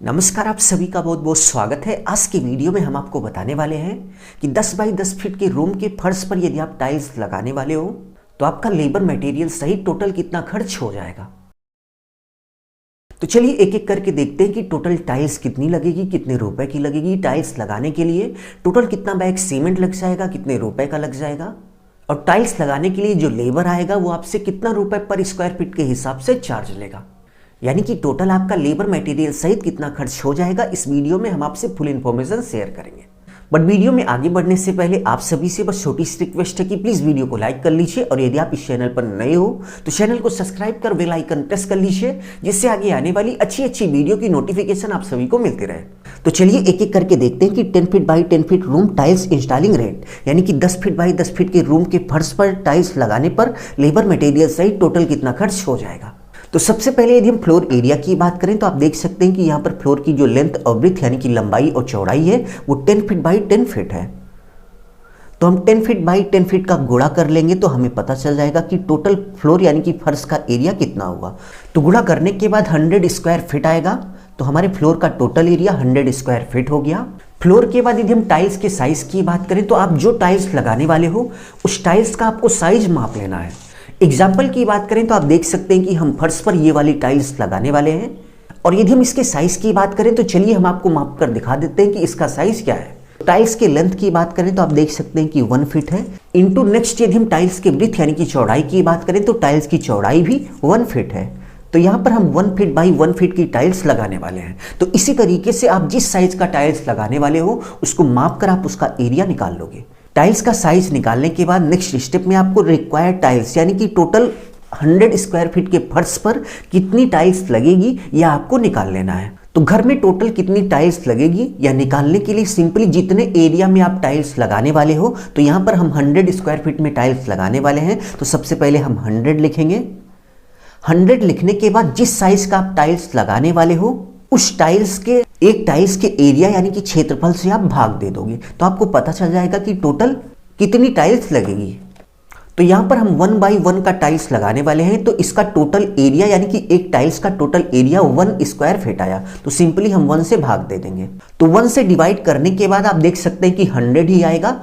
नमस्कार, आप सभी का बहुत बहुत स्वागत है। आज की वीडियो में हम आपको बताने वाले हैं कि 10 बाई 10 फीट के रूम के फर्श पर यदि आप टाइल्स लगाने वाले हो तो आपका लेबर मटेरियल सहित टोटल कितना खर्च हो जाएगा। तो चलिए एक एक करके देखते हैं कि टोटल टाइल्स कितनी लगेगी, कितने रुपए की लगेगी। टाइल्स लगाने के लिए टोटल कितना बैग सीमेंट लग जाएगा, कितने रुपए का लग जाएगा, और टाइल्स लगाने के लिए जो लेबर आएगा वो आपसे कितना रुपए पर स्क्वायर फीट के हिसाब से चार्ज लेगा, यानी कि टोटल आपका लेबर मटेरियल सहित कितना खर्च हो जाएगा। इस वीडियो में हम आपसे फुल इन्फॉर्मेशन शेयर करेंगे। बट वीडियो में आगे बढ़ने से पहले आप सभी से बस छोटी सी रिक्वेस्ट है कि प्लीज़ वीडियो को लाइक कर लीजिए, और यदि आप इस चैनल पर नए हो तो चैनल को सब्सक्राइब कर बेल आइकन प्रेस कर लीजिए, जिससे आगे आने वाली अच्छी अच्छी वीडियो की नोटिफिकेशन आप सभी को मिलती रहे। तो चलिए एक एक करके देखते हैं कि 10 feet by 10 feet room tiles installing rate, यानी कि 10 फीट बाई 10 फीट के रूम के फर्श पर टाइल्स लगाने पर लेबर मटेरियल सहित टोटल कितना खर्च हो जाएगा। तो सबसे पहले यदि हम फ्लोर एरिया की बात करें तो आप देख सकते हैं कि यहाँ पर फ्लोर की जो लेंथ और ब्रेथ यानी कि लंबाई और चौड़ाई है वो 10 फीट बाई 10 फीट है। तो हम 10 फीट बाई 10 फीट का गुणा कर लेंगे तो हमें पता चल जाएगा कि टोटल फ्लोर यानी कि फर्श का एरिया कितना होगा। तो गुणा करने के बाद 100 स्क्वायर फीट आएगा, तो हमारे फ्लोर का टोटल एरिया 100 स्क्वायर फीट हो गया। फ्लोर के बाद यदि हम टाइल्स के साइज की बात करें तो आप जो टाइल्स लगाने वाले हो उस टाइल्स का आपको साइज माप लेना है। एग्जाम्पल की बात करें तो आप देख सकते हैं कि हम फर्श पर ये वाली टाइल्स लगाने वाले हैं, और यदि हम इसके साइज की बात करें तो चलिए हम आपको माप कर दिखा देते हैं कि इसका साइज क्या है। टाइल्स के लेंथ की बात करें तो आप देख सकते हैं कि 1 फीट है। इनटू नेक्स्ट यदि हम टाइल्स के ब्रेथ यानी कि चौड़ाई की बात करें तो टाइल्स की चौड़ाई भी 1 फीट है। तो यहाँ पर हम 1 फीट बाई 1 फीट की टाइल्स लगाने वाले हैं। तो इसी तरीके से आप जिस साइज का टाइल्स लगाने वाले हो उसको माप कर आप उसका एरिया निकाल लोगे। टाइल्स का साइज निकालने के बाद नेक्स्ट स्टेप में आपको रिक्वायर्ड टाइल्स यानी कि टोटल 100 स्क्वायर फीट के फर्श पर कितनी टाइल्स लगेगी यह आपको निकाल लेना है। तो घर में टोटल कितनी टाइल्स लगेगी या निकालने के लिए सिंपली जितने एरिया में आप टाइल्स लगाने वाले हो, तो यहाँ पर हम 100 स्क्वायर फीट में टाइल्स लगाने वाले हैं। तो सबसे पहले हम 100 लिखेंगे। 100 लिखने के बाद जिस साइज का आप टाइल्स लगाने वाले हो उस टाइल्स के एक टाइल्स के एरिया यानी कि क्षेत्रफल से आप भाग दे दोगे, तो आपको पता चल जाएगा कि टोटल कितनी टाइल्स लगेगी। तो यहाँ पर हम 1 बाई 1 का टाइल्स लगाने वाले हैं, तो इसका टोटल एरिया यानी कि एक टाइल्स का टोटल एरिया 1 स्क्वायर फीट आया। तो सिंपली हम 1 से भाग दे देंगे। तो 1 से डिवाइड करने के बाद आप देख सकते हैं कि 100 ही आएगा।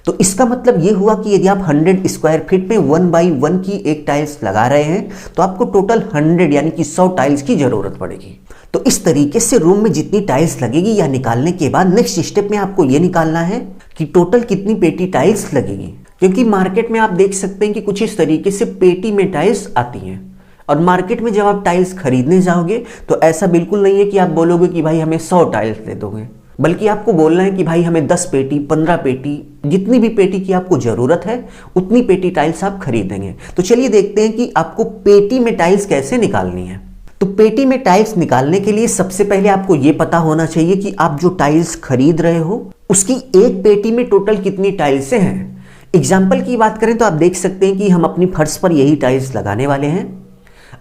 तो इसका मतलब ये हुआ कि यदि आप 100 स्क्वायर फीट में 1 बाई 1 की एक टाइल्स लगा रहे हैं तो आपको टोटल 100 यानी कि 100 टाइल्स की जरूरत पड़ेगी। तो इस तरीके से रूम में जितनी टाइल्स लगेगी या निकालने के बाद नेक्स्ट स्टेप में आपको ये निकालना है कि टोटल कितनी पेटी टाइल्स लगेगी, क्योंकि मार्केट में आप देख सकते हैं कि कुछ इस तरीके से पेटी में टाइल्स आती हैं। और मार्केट में जब आप टाइल्स खरीदने जाओगे तो ऐसा बिल्कुल नहीं है कि आप बोलोगे कि भाई हमें 100 टाइल्स दे दोगे, बल्कि आपको बोलना है कि भाई हमें 10 पेटी 15 पेटी जितनी भी पेटी की आपको जरूरत है उतनी पेटी टाइल्स आप खरीदेंगे। तो चलिए देखते हैं कि आपको पेटी में टाइल्स कैसे निकालनी है। तो पेटी में टाइल्स निकालने के लिए सबसे पहले आपको यह पता होना चाहिए कि आप जो टाइल्स खरीद रहे हो उसकी एक पेटी में टोटल कितनी टाइल्स हैं। एग्जाम्पल की बात करें तो आप देख सकते हैं कि हम अपनी फर्श पर यही टाइल्स लगाने वाले हैं,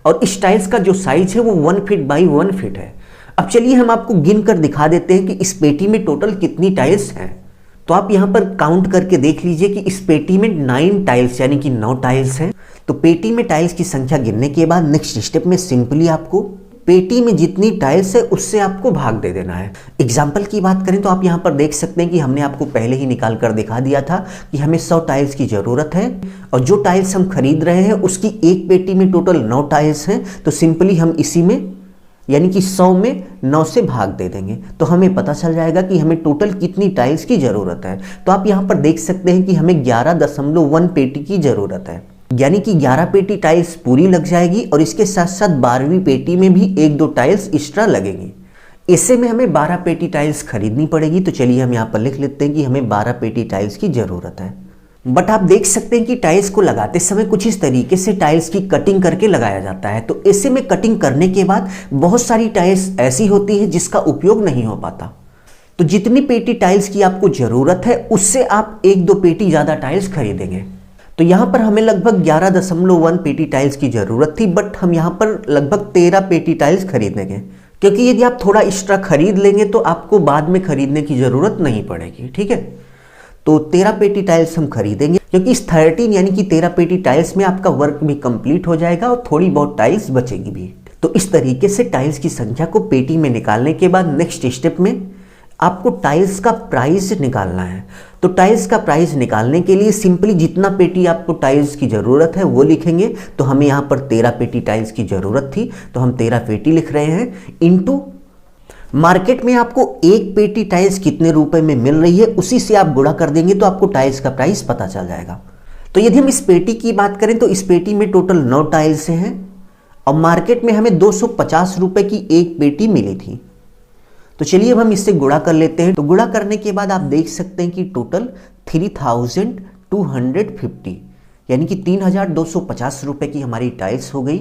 और इस टाइल्स का जो साइज है वो 1 फीट बाई 1 फीट है। अब चलिए हम आपको गिन कर दिखा देते हैं कि इस पेटी में टोटल कितनी टाइल्स हैं। तो आप यहाँ पर काउंट करके देख लीजिए कि इस पेटी में 9 टाइल्स यानी कि 9 टाइल्स हैं। तो पेटी में टाइल्स की संख्या गिनने के बाद नेक्स्ट स्टेप में सिंपली आपको पेटी में जितनी टाइल्स है उससे आपको भाग दे देना है। एग्जाम्पल की बात करें तो आप यहाँ पर देख सकते हैं कि हमने आपको पहले ही निकाल कर दिखा दिया था कि हमें 100 टाइल्स की ज़रूरत है, और जो टाइल्स हम खरीद रहे हैं उसकी एक पेटी में टोटल 9 टाइल्स हैं। तो सिंपली हम इसी में यानी कि 100 में 9 से भाग दे देंगे, तो हमें पता चल जाएगा कि हमें टोटल कितनी टाइल्स की ज़रूरत है। तो आप यहाँ पर देख सकते हैं कि हमें 11.1 पेटी की ज़रूरत है, यानी कि 11 पेटी टाइल्स पूरी लग जाएगी, और इसके साथ साथ 12वीं पेटी में भी 1-2 टाइल्स एक्स्ट्रा लगेंगी। इससे में हमें 12 पेटी टाइल्स खरीदनी पड़ेगी। तो चलिए हम यहाँ पर लिख लेते हैं कि हमें 12 पेटी टाइल्स की ज़रूरत है। बट आप देख सकते हैं कि टाइल्स को लगाते समय कुछ इस तरीके से टाइल्स की कटिंग करके लगाया जाता है। तो ऐसे में कटिंग करने के बाद बहुत सारी टाइल्स ऐसी होती है जिसका उपयोग नहीं हो पाता। तो जितनी पेटी टाइल्स की आपको ज़रूरत है उससे आप 1-2 पेटी ज़्यादा टाइल्स खरीदेंगे। तो यहाँ पर हमें लगभग 11.1 पेटी टाइल्स की ज़रूरत थी, बट हम यहाँ पर लगभग 13 पेटी टाइल्स खरीदेंगे, क्योंकि यदि आप थोड़ा एक्स्ट्रा खरीद लेंगे तो आपको बाद में खरीदने की ज़रूरत नहीं पड़ेगी। ठीक है, तो 13 पेटी टाइल्स हम खरीदेंगे, क्योंकि इस 13 यानी कि 13 पेटी टाइल्स में आपका वर्क भी कंप्लीट हो जाएगा और थोड़ी बहुत टाइल्स बचेगी भी। तो तो इस तरीके से टाइल्स की संख्या को पेटी में निकालने के बाद नेक्स्ट स्टेप में आपको टाइल्स का प्राइस निकालना है। तो टाइल्स का प्राइस निकालने के लिए सिंपली जितना पेटी आपको टाइल्स की ज़रूरत है वो लिखेंगे। तो हमें यहाँ पर 13 पेटी टाइल्स की ज़रूरत थी, तो हम 13 पेटी लिख रहे हैं, इनटू मार्केट में आपको एक पेटी टाइल्स कितने रुपए में मिल रही है उसी से आप गुणा कर देंगे तो आपको टाइल्स का प्राइस पता चल जाएगा। तो यदि हम इस पेटी की बात करें तो इस पेटी में टोटल 9 टाइल्स हैं और मार्केट में हमें 250 रुपए की एक पेटी मिली थी। तो चलिए अब हम इससे गुणा कर लेते हैं। तो गुणा करने के बाद आप देख सकते हैं कि टोटल 3250 यानी कि 3250 रुपए की हमारी टाइल्स हो गई।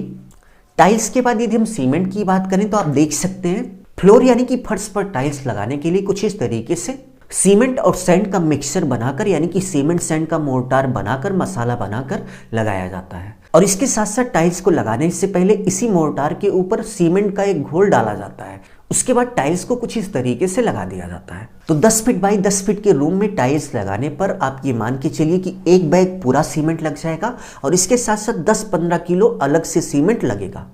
टाइल्स के बाद यदि हम सीमेंट की बात करें तो आप देख सकते हैं फ्लोर यानी कि फर्श पर टाइल्स लगाने के लिए कुछ इस तरीके से सीमेंट और सैंड का मिक्सचर बनाकर यानी कि सीमेंट सैंड का मोर्टार बनाकर मसाला बनाकर लगाया जाता है। और इसके साथ साथ टाइल्स को लगाने से पहले इसी मोर्टार के ऊपर सीमेंट का एक घोल डाला जाता है। उसके बाद टाइल्स को कुछ इस तरीके से लगा दिया जाता है। तो 10 फीट बाई 10 फीट के रूम में टाइल्स लगाने पर आप ये मान के चलिए कि एक बैग पूरा सीमेंट लग जाएगा और इसके साथ साथ 10-15 किलो अलग से सीमेंट लगेगा।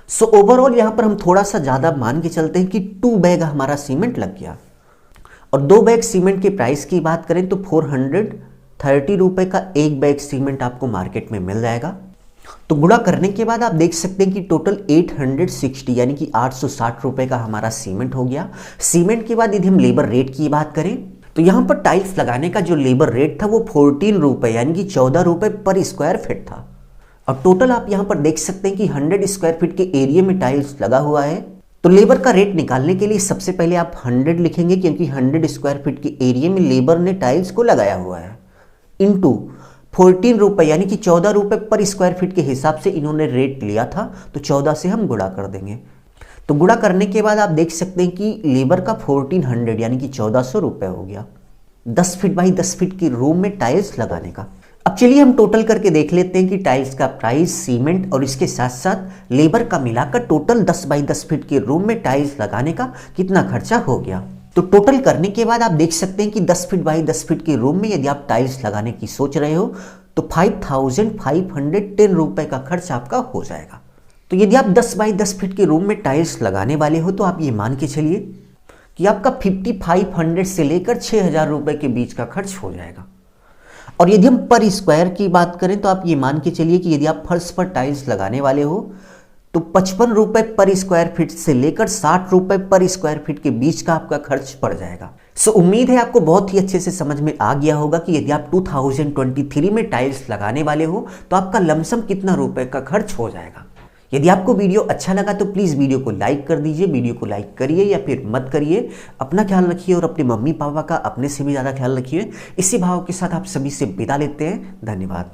सो ओवरऑल यहाँ पर हम थोड़ा सा ज़्यादा मान के चलते हैं कि 2 बैग हमारा सीमेंट लग गया। और 2 बैग सीमेंट के प्राइस की बात करें तो 430 रुपए का एक बैग सीमेंट आपको मार्केट में मिल जाएगा। तो गुणा करने के बाद आप देख सकते हैं कि टोटल 860 यानी कि 860 रुपए का हमारा सीमेंट हो गया। सीमेंट के बाद यदि हम लेबर रेट की बात करें तो यहाँ पर टाइल्स लगाने का जो लेबर रेट था वो 14 रुपए यानी कि 14 रुपए पर स्क्वायर फीट था। और टोटल आप यहाँ पर देख सकते हैं कि 100 स्क्वायर फीट के एरिया में टाइल्स लगा हुआ है। तो लेबर का रेट निकालने के लिए सबसे पहले आप 100 लिखेंगे क्योंकि 100 स्क्वायर फीट के एरिया में लेबर ने टाइल्स को लगाया हुआ है, इनटू 14 रुपए यानी कि 14 रुपए पर स्क्वायर फीट के हिसाब से इन्होंने रेट लिया था, तो 14 से हम गुणा कर देंगे। तो गुणा करने के बाद आप देख सकते हैं कि लेबर का 1400 यानी कि 1400 रुपए हो गया 10 फीट बाई 10 फीट के रूम में टाइल्स लगाने का। अब चलिए हम टोटल करके देख लेते हैं कि टाइल्स का प्राइस, सीमेंट और इसके साथ साथ लेबर का मिलाकर टोटल 10 बाई 10 फीट के रूम में टाइल्स लगाने का कितना खर्चा हो गया। तो टोटल करने के बाद आप देख सकते हैं कि 10 फीट बाई 10 फीट के रूम में यदि आप टाइल्स लगाने की सोच रहे हो तो 5510 रुपए का खर्च आपका हो जाएगा। तो यदि आप 10 बाई 10 फीट के रूम में टाइल्स लगाने वाले हो तो आप ये मान के चलिए कि आपका 5500 से लेकर 6000 रुपए के बीच का खर्च हो जाएगा। और यदि हम पर स्क्वायर की बात करें तो आप ये मान के चलिए कि यदि आप फर्श पर टाइल्स लगाने वाले हो तो 55 रुपए पर स्क्वायर फीट से लेकर 60 रुपए पर स्क्वायर फीट के बीच का आपका खर्च पड़ जाएगा। सो उम्मीद है आपको बहुत ही अच्छे से समझ में आ गया होगा कि यदि आप 2023 में टाइल्स लगाने वाले हो तो आपका लमसम कितना रुपए का खर्च हो जाएगा। यदि आपको वीडियो अच्छा लगा तो प्लीज़ वीडियो को लाइक कर दीजिए। वीडियो को लाइक करिए या फिर मत करिए, अपना ख्याल रखिए और अपने मम्मी पापा का अपने से भी ज़्यादा ख्याल रखिए। इसी भाव के साथ आप सभी से विदा लेते हैं। धन्यवाद।